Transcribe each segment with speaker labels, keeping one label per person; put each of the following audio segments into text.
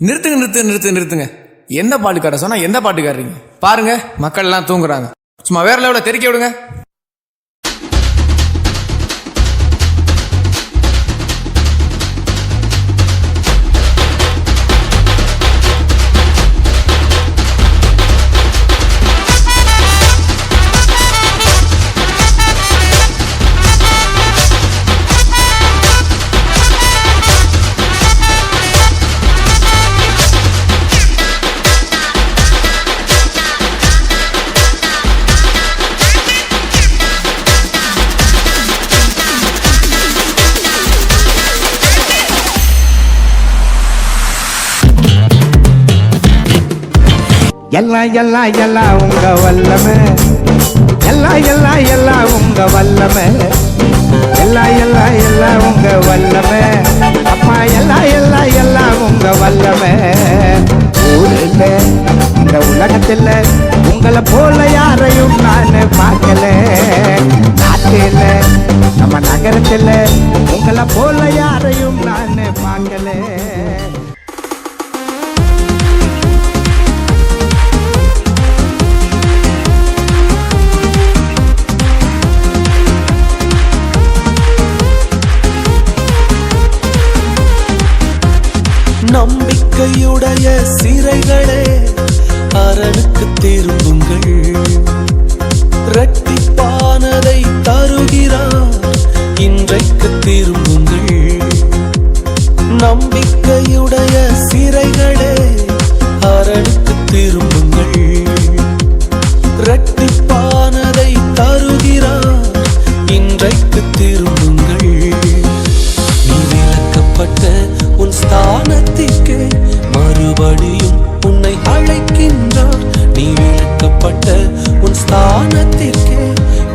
Speaker 1: நிறுத்துங்க நிறுத்துங்க நிறுத்துங்க நிறுத்துங்க. எந்த பாட்டுக்கார சொன்னா எந்த பாட்டுக்காரீங்க பாருங்க, மக்கள் எல்லாம் தூங்குறாங்க. சும்மா வேற லெவல தெரிக்க விடுங்க.
Speaker 2: எல்லாம் எல்லாம் எல்லாம் உங்க வல்லமை, எல்லாம் எல்லாம் எல்லாம் உங்க வல்லமை, எல்லாம் எல்லாம் எல்லாம் உங்க வல்லமை, அப்பா எல்லாம் எல்லாம் எல்லாம் உங்க வல்லமை. ஊரில் இந்த உலகத்தில் உங்களை போல யாரையும் நான் பார்க்கல. நாட்டில் நம்ம நகரத்தில் உங்களை போல யாரையும் நான் பார்க்கல.
Speaker 3: நம்பிக்கையுடைய சிறைகளே அரணுக்கு திரும்புங்கள், இரட்டிப்பானதை தருகிறார் இன்றைக்கு திரும்புங்கள். நம்பிக்கையுடைய சிறைகளே அரணுக்கு திரும்புங்கள், இரட்டிப்பானதை தருகிறார் இன்றைக்கு திரும்புங்கள். நீ விலக்கப்பட்ட உன் ஸ்தானத்திற்கு மறுபடியும் உன்னை அழைக்கின்றார். நீ விலக்கப்பட்ட உன் ஸ்தானத்திற்கு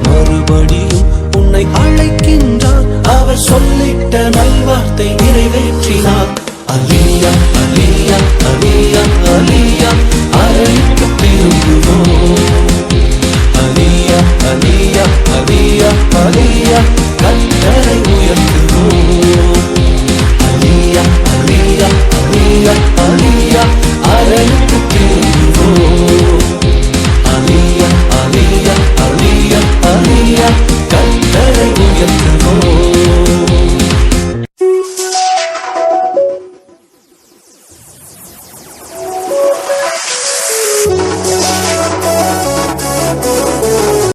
Speaker 3: மறுபடியும் உன்னை அழைக்கின்றார். அவர் சொல்லிட்ட நல்வார்த்தை நிறைவேற்றினார். அல்லேலூயா அல்லேலூயா அல்லேலூயா.